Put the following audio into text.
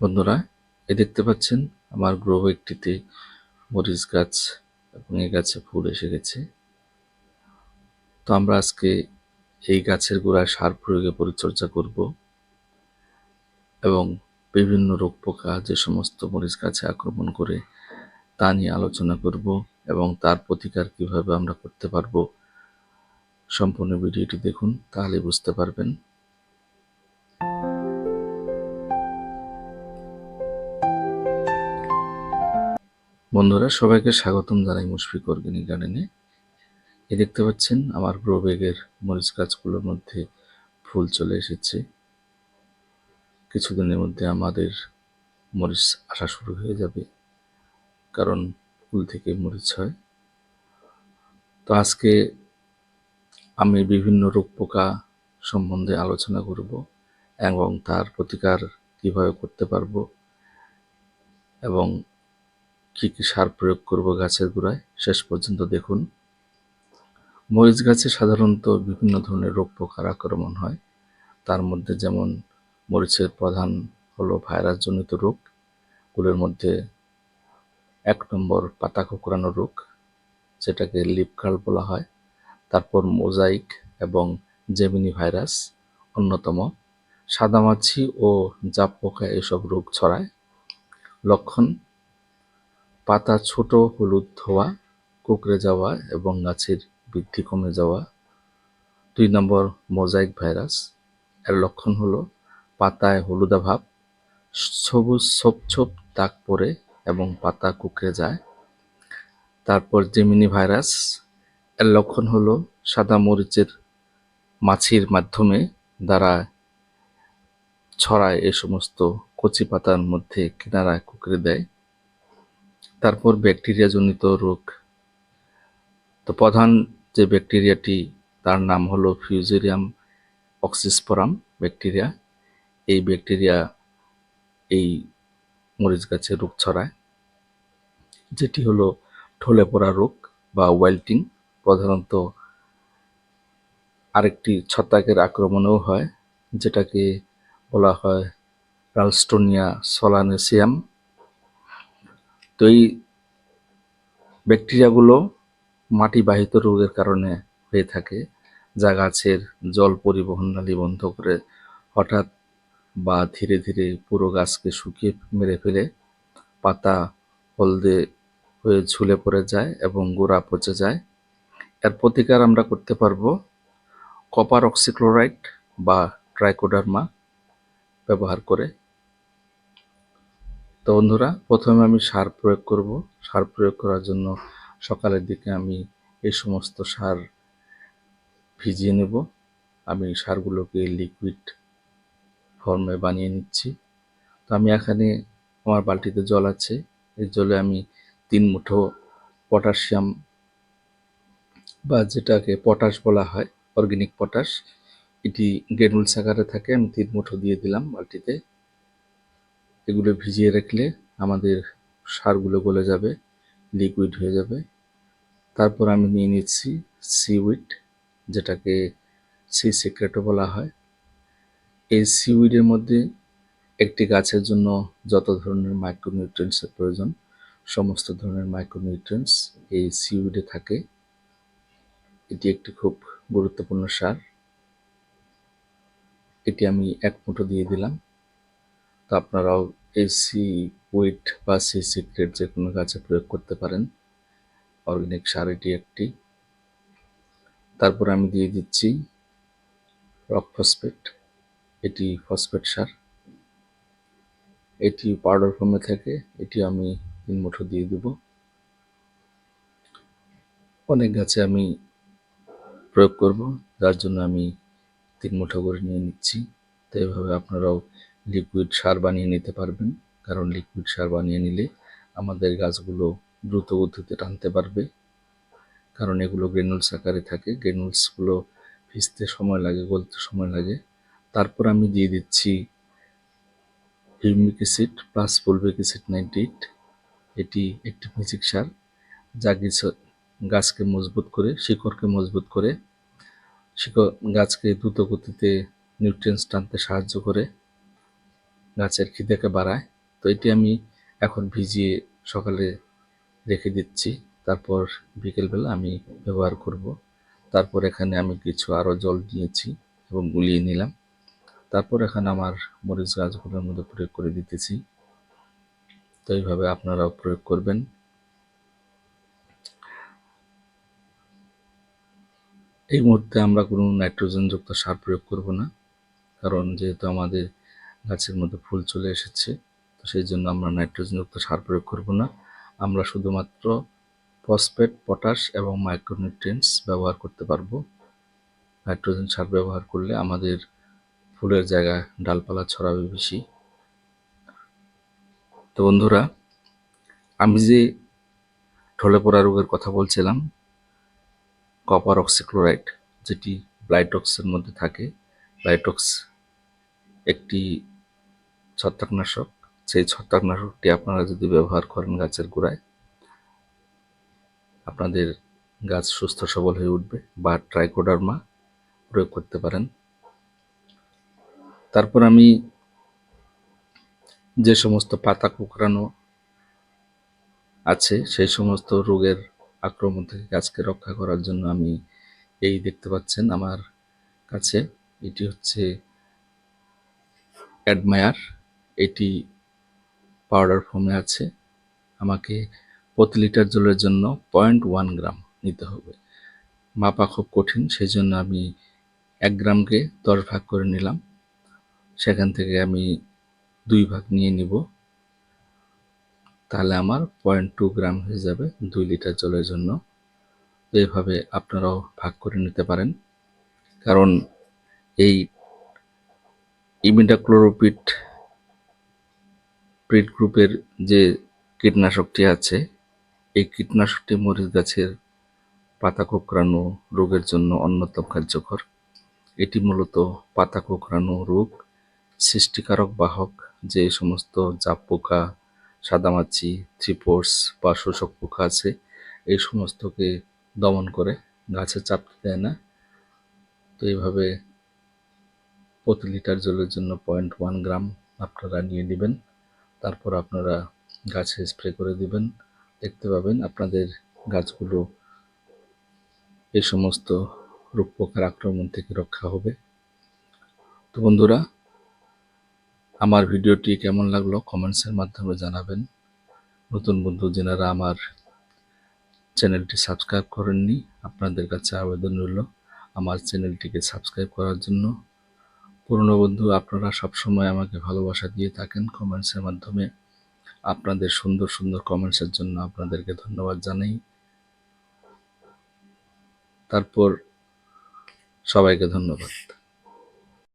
বন্ধুরা, দেখতে পাচ্ছেন আমার গ্রো ব্যাগটিতে মরিচ গাছ এবং এই গাছে ফুল এসে গেছে। তো আমরা আজকে এই গাছের গোড়ায় সার প্রয়োগে পরিচর্যা করব এবং বিভিন্ন রোগ পোকা যে সমস্ত মরিচ গাছে আক্রমণ করে তা নিয়ে আলোচনা করব এবং তার প্রতিকার কিভাবে আমরা করতে পারবো। সম্পূর্ণ ভিডিওটি দেখুন, তাহলে বুঝতে পারবেন। বন্ধুরা, সবাইকে স্বাগতম জানাই মুশফিক অর্গানিক গার্ডেনে। দেখতে পাচ্ছেন আমার গ্রো ব্যাগের মরিচ গাছগুলোর মধ্যে ফুল চলে এসেছে। কিছুদিনের মধ্যে আমাদের মরিচ আসা শুরু হয়ে যাবে, কারণ ফুল থেকে মরিচ হয়। তো আজকে আমি বিভিন্ন রোগ পোকা সম্বন্ধে আলোচনা করব এবং তার প্রতিকার কিভাবে করতে পারবো এবং কি কি সার প্রয়োগ করব গাছের গোড়ায়, শেষ পর্যন্ত দেখুন। মরিচ গাছে সাধারণত বিভিন্ন ধরনের রোগ পোকার আক্রমণ হয়। তার মধ্যে যেমন মরিচের প্রধান হলো ভাইরাসজনিত রোগ। গুলোর মধ্যে 1 নম্বর পাতা কোঁকড়ানো রোগ, যেটাকে লিফ কার্ল বলা হয়। তারপর মোজাইক এবং জেমিনি ভাইরাস অন্যতম। সাদামাছি ও জাপ পোকা এসব রোগ ছড়ায়। লক্ষণ: পাতা ছোট হলুদ হওয়া, কুঁকড়ে যাওয়া এবং গাছের বৃদ্ধি কমে যাওয়া। 2 নম্বর মোজাইক ভাইরাস, এর লক্ষণ হলো পাতায় হলুদা ভাব, সবুজ ছোপ ছোপ দাগ পড়ে এবং পাতা কুঁকড়ে যায়। তারপর জেমিনি ভাইরাস, এর লক্ষণ হলো সাদা মরিচের মাছির মাধ্যমে দ্বারা ছড়ায় এ সমস্ত কচি পাতার মধ্যে কিনারায় কুঁকড়ে দেয়। তারপর ব্যাকটেরিয়া জনিত রোগ। তো প্রধান যে ব্যাকটেরিয়াটি, তার নাম হলো ফিউজেরিয়াম অক্সিস্পোরাম ব্যাকটেরিয়া। এই ব্যাকটেরিয়া এই মরিচ গাছে রোগ ছড়ায়, যেটি হলো ঢলে পড়া রোগ বা ওয়াইল্টিং। প্রধানত আরেকটি ছত্রাকের আক্রমণেও হয়, যেটাকে বলা হয় রালস্টোনিয়া সলানেসিয়াম। তো এই ব্যাকটেরিয়াগুলো মাটিবাহিত রোগের কারণে হয়ে থাকে, যা গাছের জল পরিবহন নালী বন্ধ করে হঠাৎ বা ধীরে ধীরে পুরো গাছকে শুকিয়ে মেরে ফেলে। পাতা হলদে হয়ে ঝুলে পড়ে যায় এবং গোড়া পচে যায়। এর প্রতিকার আমরা করতে পারবো কপার অক্সিক্লোরাইড বা ট্রাইকোডার্মা ব্যবহার করে। তো বন্ধুরা, প্রথমে আমি সার প্রয়োগ করব। সার প্রয়োগ করার জন্য সকালের দিকে আমি এই সমস্ত সার ভিজিয়ে নেব। আমি সারগুলোকে লিকুইড ফর্মে বানিয়ে নিচ্ছি। তো আমি এখানে আমার বালতিতে জল আছে, এই জলে আমি 3 মুঠো পটাশিয়াম বা যেটাকে পটাশ বলা হয়, অর্গানিক পটাশ, এটি গ্রেনুলস আকারে থাকে, আমি 3 মুঠো দিয়ে দিলাম বালতিতে। এগুলো ভিজিয়ে রাখলে আমাদের সারগুলো গলে যাবে, লিকুইড হয়ে যাবে। তারপর আমি নিয়ে নিচ্ছি সিউইড, যেটাকে সি সিক্রেটও বলা হয়। এই সিউইডের মধ্যে একটি গাছের জন্য যত ধরনের মাইক্রোনিউট্রিয়েন্টসের প্রয়োজন, সমস্ত ধরনের মাইক্রোনিউট্রিয়েন্টস এই সিউইডে থাকে। এটি একটি খুব গুরুত্বপূর্ণ সার। এটি আমি 1 মুঠো দিয়ে দিলাম। তো আপনারাও এই সিউইড বা সি সিক্রেট যে কোনো গাছে প্রয়োগ করতে পারেন। অর্গানিক সার এটি একটি। তারপর আমি দিয়ে দিচ্ছি রক ফসফেট, এটি ফসফেট সার। এটি পাউডার ফর্মে থাকে, এটি আমি 3 মুঠো দিয়ে দেব। অনেক গাছে আমি প্রয়োগ করব, যার জন্য আমি 3 মুঠো করে নিয়ে নিচ্ছি। তো এইভাবে আপনারাও লিকুইড সার বানিয়ে নিতে পারবেন, কারণ লিকুইড সার বানিয়ে নিলে আমাদের গাছগুলো দ্রুত গতিতে টানতে পারবে, কারণ এগুলো গ্রেনুলস আকারে থাকে। গ্রেনুলসগুলো ভিজতে সময় লাগে, গলতে সময় লাগে। তারপর আমি দিয়ে দিচ্ছি humic acid plus fulvic acid 98। এটি একটি মিউজিক সার, যা গাছকে মজবুত করে, শিকড়কে মজবুত করে, গাছকে দ্রুত গতিতে নিউট্রিয়েন্টস টানতে সাহায্য করে, গাছের খিদেকে বাড়ায়। তো এটি আমি এখন ভিজিয়ে সকালে রেখে দিচ্ছি, তারপর বিকেলবেলা আমি ব্যবহার করব। তারপর এখানে আমি কিছু আরও জল নিয়েছি এবং গুলিয়ে নিলাম। তারপর এখানে আমার মরিচ গাছগুলোর মধ্যে প্রয়োগ করে দিতেছি। তো এইভাবে আপনারাও প্রয়োগ করবেন। এই মুহূর্তে আমরা কোনো নাইট্রোজেনযুক্ত সার প্রয়োগ করব না, কারণ যেহেতু আমাদের গাছের মধ্যে ফুল চলে এসেছে, তো সেই জন্য আমরা নাইট্রোজেনযুক্ত সার প্রয়োগ করব না। আমরা শুধুমাত্র ফসফেট, পটাশ এবং মাইক্রোনিউট্রিয়েন্টস ব্যবহার করতে পারবো। নাইট্রোজেন সার ব্যবহার করলে আমাদের ফুলের জায়গায় ডালপালা ছড়াবে বেশি। তো বন্ধুরা, আমি যে ঢলে পড়া রোগের কথা বলছিলাম, কপার অক্সিক্লোরাইড, যেটি ব্লাইটক্সের মধ্যে থাকে। ব্লাইটক্স একটি ছত্রাকনাশক। সেই ছত্রাকনাশকটি আপনারা যদি ব্যবহার করেন গাছের গোড়ায়, আপনাদের গাছ সুস্থ সবল হয়ে উঠবে। বা ট্রাইকোডার্মা প্রয়োগ করতে পারেন। তারপর আমি যে সমস্ত পাতা কুঁকড়ানো আছে সেই সমস্ত রোগের আক্রমণ থেকে গাছকে রক্ষা করার জন্য আমি এই দেখতে পাচ্ছেন আমার কাছে, এটি হচ্ছে অ্যাডমায়ার। এটি পাউডার ফর্মে আছে। আমাকে প্রতি লিটার জলের জন্য 0.1 গ্রাম নিতে হবে। মাপা খুব কঠিন, সেই জন্য আমি 1 গ্রামকে 10 ভাগ করে নিলাম। সেখান থেকে আমি 2 ভাগ নিয়ে নিব, তাহলে আমার 0.2 গ্রাম হয়ে যাবে 2 লিটার জলের জন্য। তো এইভাবে আপনারাও ভাগ করে নিতে পারেন, কারণ এই ইমিডাক্লোরোপিড গ্রুপের যে কীটনাশকটি আছে, এই কীটনাশকটি মরিচ গাছের পাতা কোঁকড়ানো রোগের জন্য অন্যতম কার্যকর। এটি মূলত পাতা কোঁকড়ানো রোগ সৃষ্টিকারক বাহক, যে সমস্ত জাপ পোকা, সাদামাছি, থ্রিপস বা শোষক পোকা আছে, এই সমস্তকে দমন করে, গাছে চাপতে দেয় না। তো এইভাবে প্রতি লিটার জলের জন্য 0.1 গ্রাম আপনারা নিয়ে নেবেন। তারপর আপনারা গাছে স্প্রে করে দিবেন। দেখতে পাবেন আপনাদের গাছগুলো এই সমস্ত রোগ পোকার আক্রমণ থেকে রক্ষা হবে। তো বন্ধুরা, আমার ভিডিওটি কেমন লাগলো কমেন্টসের মাধ্যমে জানাবেন। নতুন বন্ধু যারা আমার চ্যানেলটি সাবস্ক্রাইব করেননি, আপনাদের কাছে আবেদন রইল আমার চ্যানেলটিকে সাবস্ক্রাইব করার জন্য। পুরনো বন্ধু, আপনারা সবসময় আমাকে ভালোবাসা দিয়ে থাকেন কমেন্টসের মাধ্যমে। আপনাদের সুন্দর সুন্দর কমেন্টসের জন্য আপনাদেরকে ধন্যবাদ জানাই। তারপর সবাইকে ধন্যবাদ।